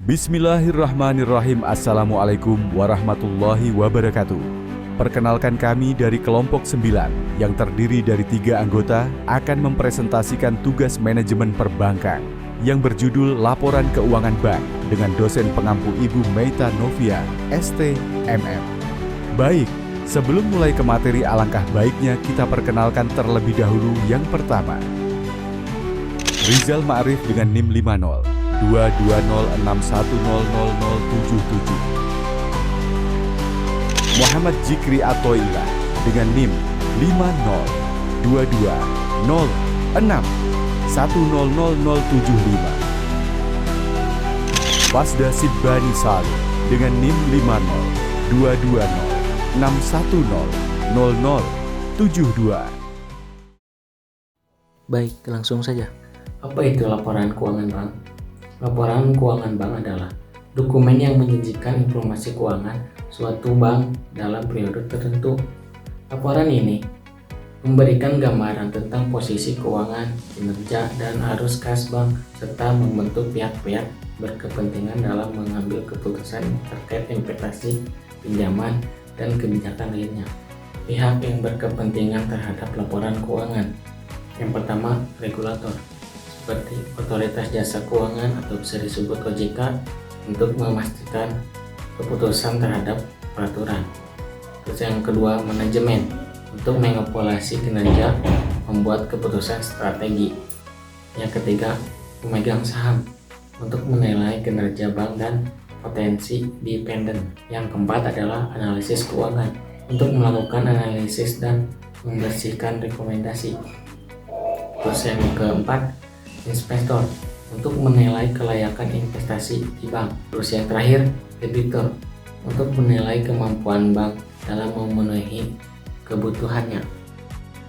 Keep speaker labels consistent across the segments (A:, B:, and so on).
A: Bismillahirrahmanirrahim. Assalamualaikum warahmatullahi wabarakatuh. Perkenalkan, kami dari kelompok 9 yang terdiri dari 3 anggota akan mempresentasikan tugas manajemen perbankan yang berjudul Laporan Keuangan Bank dengan dosen pengampu Ibu Meita Novia, STMM. Baik, sebelum mulai ke materi, alangkah baiknya kita perkenalkan terlebih dahulu yang pertama. Rizal Ma'arif dengan NIM 50 22061000077. Muhammad Jikri Atoilah dengan NIM 502061000075. Fasda Sidbani Salim dengan NIM 502061000072.
B: Baik, langsung saja.
C: Apa itu laporan keuangan bank? Laporan keuangan bank adalah dokumen yang menyajikan informasi keuangan suatu bank dalam periode tertentu. Laporan ini memberikan gambaran tentang posisi keuangan, kinerja, dan arus kas bank, serta membentuk pihak-pihak berkepentingan dalam mengambil keputusan terkait investasi, pinjaman, dan kebijakan lainnya. Pihak yang berkepentingan terhadap laporan keuangan. Yang pertama, regulator, seperti Otoritas Jasa Keuangan atau bisa disebut OJK, untuk memastikan keputusan terhadap peraturan. Terus yang kedua, manajemen, untuk mengevaluasi kinerja, membuat keputusan strategi. Yang ketiga, pemegang saham, untuk menilai kinerja bank dan potensi dependen. Yang keempat adalah analisis keuangan, untuk melakukan analisis dan membersihkan rekomendasi. Terus yang keempat, investor, untuk menilai kelayakan investasi di bank. Terus yang terakhir, debitor, untuk menilai kemampuan bank dalam memenuhi kebutuhannya.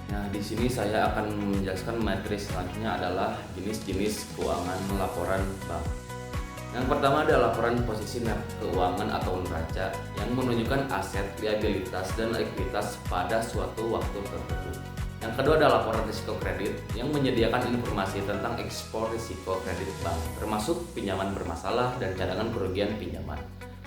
D: Nah, di sini saya akan menjelaskan materi selanjutnya adalah jenis-jenis keuangan laporan bank. Yang pertama adalah laporan posisi keuangan atau neraca yang menunjukkan aset, liabilitas, dan ekuitas pada suatu waktu tertentu. Yang kedua adalah laporan risiko kredit yang menyediakan informasi tentang ekspor risiko kredit bank, termasuk pinjaman bermasalah dan cadangan kerugian pinjaman.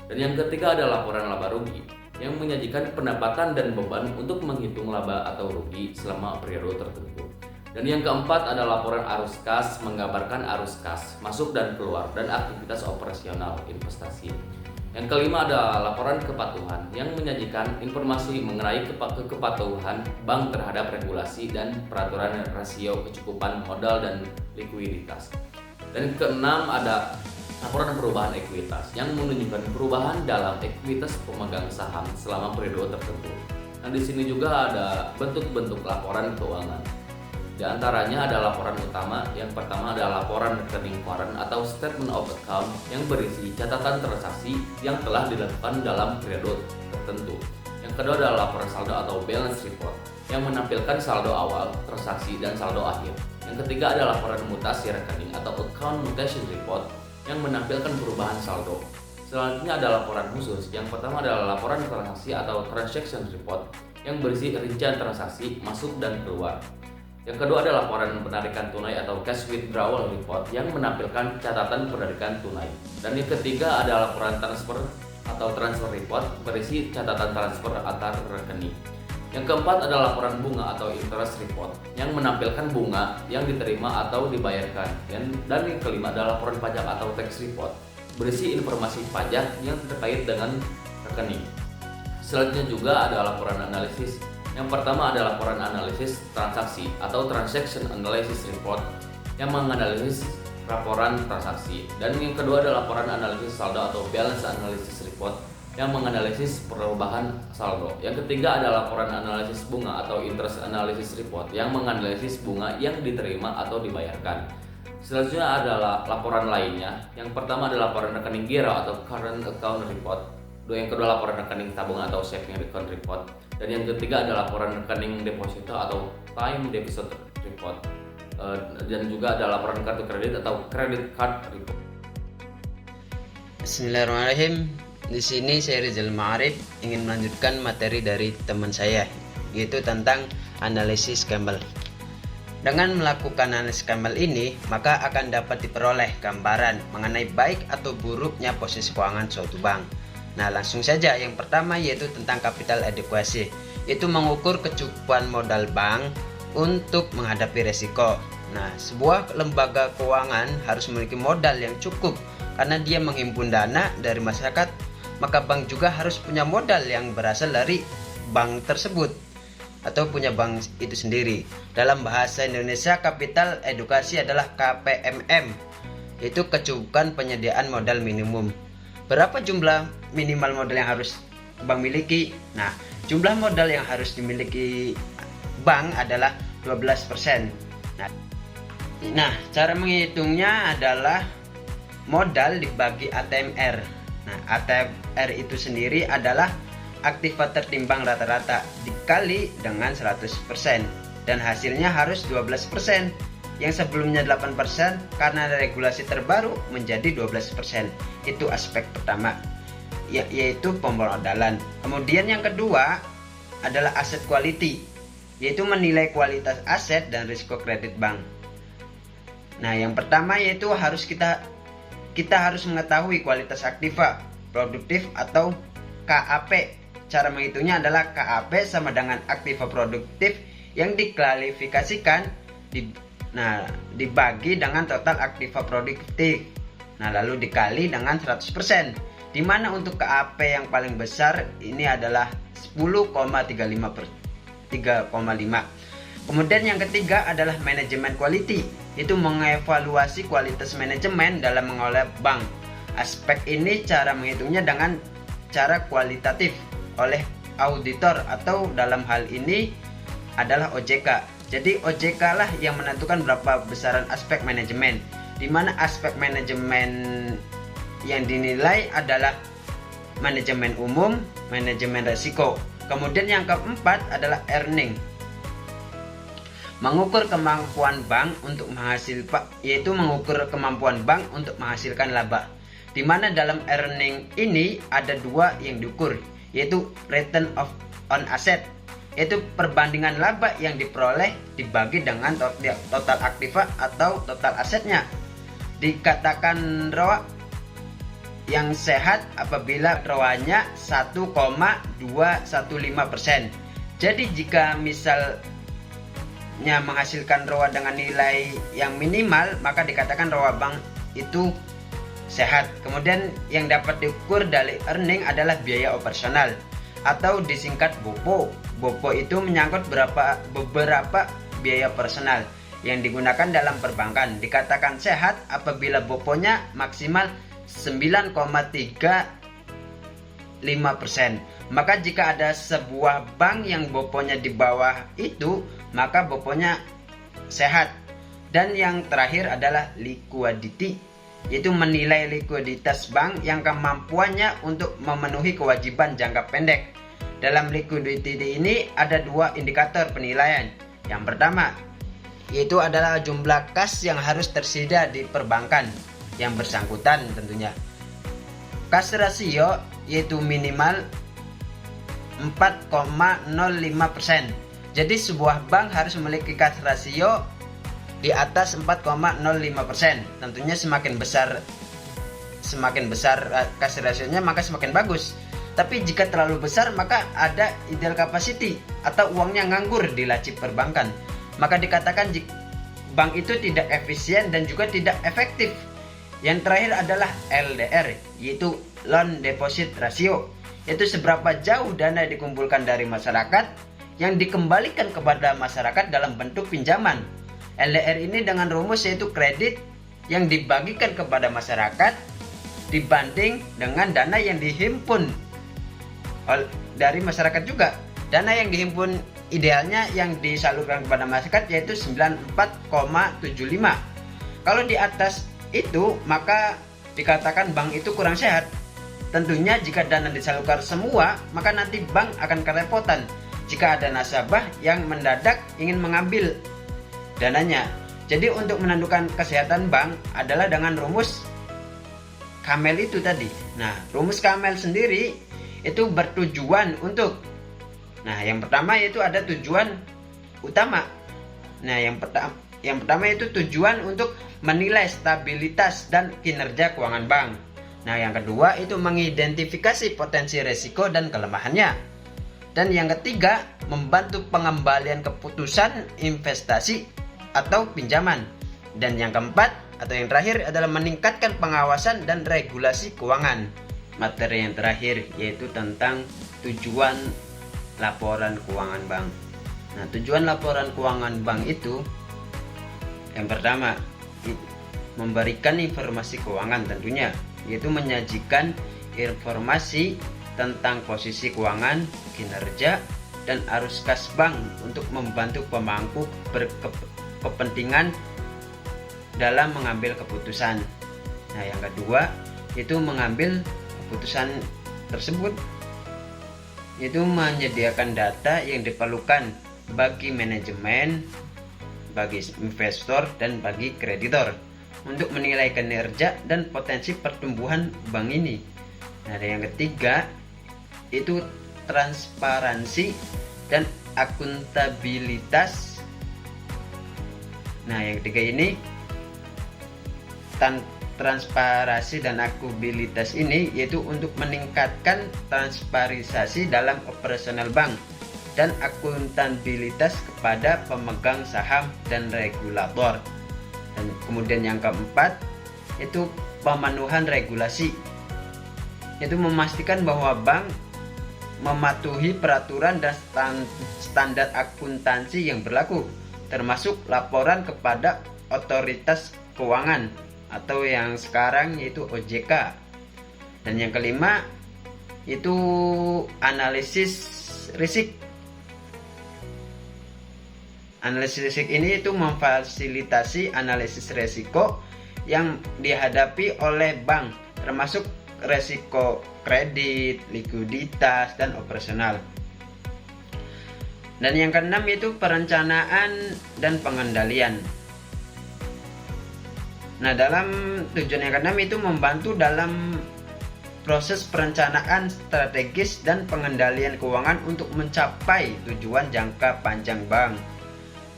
D: Dan yang ketiga adalah laporan laba rugi yang menyajikan pendapatan dan beban untuk menghitung laba atau rugi selama periode tertentu. Dan yang keempat adalah laporan arus kas, menggambarkan arus kas masuk dan keluar dan aktivitas operasional investasi. Yang kelima adalah laporan kepatuhan yang menyajikan informasi mengenai kepatuhan bank terhadap regulasi dan peraturan rasio kecukupan modal dan likuiditas. Dan keenam ada laporan perubahan ekuitas yang menunjukkan perubahan dalam ekuitas pemegang saham selama periode tertentu. Dan di sini juga ada bentuk-bentuk laporan keuangan. Di antaranya ada laporan utama. Yang pertama adalah laporan rekening koran atau statement of account yang berisi catatan transaksi yang telah dilakukan dalam periode tertentu. Yang kedua adalah laporan saldo atau balance report yang menampilkan saldo awal, transaksi, dan saldo akhir. Yang ketiga adalah laporan mutasi rekening atau account mutation report yang menampilkan perubahan saldo. Selanjutnya ada laporan khusus. Yang pertama adalah laporan transaksi atau transaction report yang berisi rincian transaksi masuk dan keluar. Yang kedua adalah laporan penarikan tunai atau cash withdrawal report yang menampilkan catatan penarikan tunai. Dan yang ketiga adalah laporan transfer atau transfer report berisi catatan transfer antar rekening. Yang keempat adalah laporan bunga atau interest report yang menampilkan bunga yang diterima atau dibayarkan. Dan yang kelima adalah laporan pajak atau tax report berisi informasi pajak yang terkait dengan rekening. Selanjutnya juga ada laporan analisis. Yang pertama adalah laporan analisis transaksi atau transaction analysis report yang menganalisis laporan transaksi. Dan yang kedua adalah laporan analisis saldo atau balance analysis report yang menganalisis perubahan saldo. Yang ketiga adalah laporan analisis bunga atau interest analysis report yang menganalisis bunga yang diterima atau dibayarkan. Selanjutnya adalah laporan lainnya. Yang pertama adalah laporan rekening giro atau current account report. Yang kedua laporan rekening tabungan atau saving account report. Dan yang ketiga adalah laporan rekening deposito atau time deposit report. Dan juga ada laporan kartu kredit atau credit card report.
E: Bismillahirrahmanirrahim. Di sini saya Rizal Ma'arif ingin melanjutkan materi dari teman saya, yaitu tentang analisis Campbell. Dengan melakukan analisis Kamel ini, maka akan dapat diperoleh gambaran mengenai baik atau buruknya posisi keuangan suatu bank. Nah, langsung saja yang pertama yaitu tentang capital adequacy, yaitu mengukur kecukupan modal bank untuk menghadapi resiko. Nah, sebuah lembaga keuangan harus memiliki modal yang cukup karena dia menghimpun dana dari masyarakat, maka bank juga harus punya modal yang berasal dari bank tersebut atau punya bank itu sendiri. Dalam bahasa Indonesia, capital edukasi adalah KPMM, yaitu kecukupan penyediaan modal minimum. Berapa jumlah minimal modal yang harus bank miliki? Nah, jumlah modal yang harus dimiliki bank adalah 12%. Nah, cara menghitungnya adalah modal dibagi ATMR. Nah, ATMR itu sendiri adalah aktiva tertimbang rata-rata dikali dengan 100% dan hasilnya harus 12%, yang sebelumnya 8% karena ada regulasi terbaru menjadi 12%. Itu aspek pertama, yaitu pemodalan. Kemudian yang kedua adalah asset quality, yaitu menilai kualitas aset dan risiko kredit bank. Nah, yang pertama yaitu kita harus mengetahui kualitas aktiva produktif atau KAP. Cara menghitungnya adalah KAP sama dengan aktiva produktif yang diklasifikasikan dibagi dengan total aktiva produktif. Nah, lalu dikali dengan 100%. Di mana untuk KAP yang paling besar ini adalah 10,35. Kemudian yang ketiga adalah manajemen quality, itu mengevaluasi kualitas manajemen dalam mengelola bank. Aspek ini cara menghitungnya dengan cara kualitatif oleh auditor atau dalam hal ini adalah OJK. Jadi OJK lah yang menentukan berapa besaran aspek manajemen, di mana aspek manajemen yang dinilai adalah manajemen umum, manajemen resiko. Kemudian yang keempat adalah earning, mengukur kemampuan bank untuk menghasilkan laba. Di mana dalam earning ini ada dua yang diukur, yaitu return on asset, yaitu perbandingan laba yang diperoleh dibagi dengan total aktiva atau total asetnya. Dikatakan ROA yang sehat apabila ROA-nya 1,215%. Jadi jika misalnya menghasilkan ROA dengan nilai yang minimal, maka dikatakan ROA bank itu sehat. Kemudian yang dapat diukur dari earning adalah biaya operasional atau disingkat BOPO. BOPO itu menyangkut beberapa biaya personal yang digunakan dalam perbankan. Dikatakan sehat apabila BOPO-nya maksimal 9,35%. Maka jika ada sebuah bank yang BOPO-nya di bawah itu, maka BOPO-nya sehat. Dan yang terakhir adalah liquidity, yaitu menilai likuiditas bank yang kemampuannya untuk memenuhi kewajiban jangka pendek. Dalam liquidity ini ada dua indikator penilaian. Yang pertama yaitu adalah jumlah kas yang harus tersedia di perbankan yang bersangkutan tentunya. Kas rasio yaitu minimal 4,05%. Jadi sebuah bank harus memiliki kas rasio di atas 4,05%. Tentunya semakin besar kas rasionya maka semakin bagus. Tapi jika terlalu besar maka ada ideal capacity atau uangnya nganggur di laci perbankan. Maka dikatakan bank itu tidak efisien dan juga tidak efektif. Yang terakhir adalah LDR, yaitu loan deposit ratio, yaitu seberapa jauh dana dikumpulkan dari masyarakat yang dikembalikan kepada masyarakat dalam bentuk pinjaman. LDR ini dengan rumus yaitu kredit yang dibagikan kepada masyarakat dibanding dengan dana yang dihimpun dari masyarakat juga. Dana yang dihimpun idealnya yang disalurkan kepada masyarakat yaitu 94,75. Kalau di atas itu maka dikatakan bank itu kurang sehat. Tentunya jika dana disalurkan semua maka nanti bank akan kerepotan jika ada nasabah yang mendadak ingin mengambil dananya. Jadi untuk menentukan kesehatan bank adalah dengan rumus Kamel itu tadi. Nah, rumus Kamel sendiri itu bertujuan untuk yang pertama yaitu ada tujuan utama. Nah, yang pertama itu tujuan untuk menilai stabilitas dan kinerja keuangan bank. Nah, yang kedua itu mengidentifikasi potensi risiko dan kelemahannya. Dan yang ketiga, membantu pengembalian keputusan investasi atau pinjaman. Dan yang keempat atau yang terakhir adalah meningkatkan pengawasan dan regulasi keuangan. Materi yang terakhir yaitu tentang tujuan laporan keuangan bank. Nah, tujuan laporan keuangan bank itu yang pertama, memberikan informasi keuangan tentunya, yaitu menyajikan informasi tentang posisi keuangan, kinerja, dan arus kas bank untuk membantu pemangku berkepentingan dalam mengambil keputusan. Nah, yang kedua itu mengambil keputusan tersebut, yaitu menyediakan data yang diperlukan bagi manajemen, bagi investor, dan bagi kreditor untuk menilai kinerja dan potensi pertumbuhan bank ini. Nah, yang ketiga itu transparansi dan akuntabilitas. Nah, yang ketiga ini transparansi dan akuntabilitas ini yaitu untuk meningkatkan transparansi dalam operasional bank dan akuntabilitas kepada pemegang saham dan regulator. Dan kemudian yang keempat itu pemenuhan regulasi, yaitu memastikan bahwa bank mematuhi peraturan dan standar akuntansi yang berlaku, termasuk laporan kepada otoritas keuangan atau yang sekarang yaitu OJK. Dan yang kelima itu analisis risiko. Analisis risiko ini itu memfasilitasi analisis risiko yang dihadapi oleh bank, termasuk risiko kredit, likuiditas, dan operasional. Dan yang keenam itu perencanaan dan pengendalian. Nah, dalam tujuan yang keenam itu membantu dalam proses perencanaan strategis dan pengendalian keuangan untuk mencapai tujuan jangka panjang bank.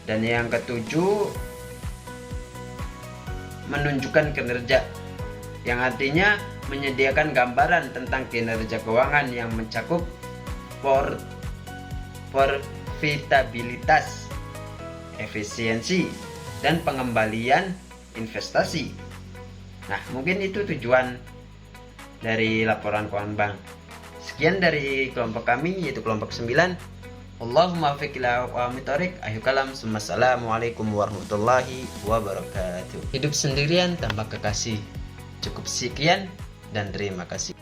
E: Dan yang ketujuh, menunjukkan kinerja, yang artinya menyediakan gambaran tentang kinerja keuangan yang mencakup profitabilitas, efisiensi, dan pengembalian investasi. Nah, mungkin itu tujuan dari laporan keuangan bank. Sekian dari kelompok kami, yaitu kelompok 9. Allahumma fiq ila wa mitarik. Assalamualaikum warahmatullahi wabarakatuh. Hidup sendirian tanpa kekasih. Cukup sekian dan terima kasih.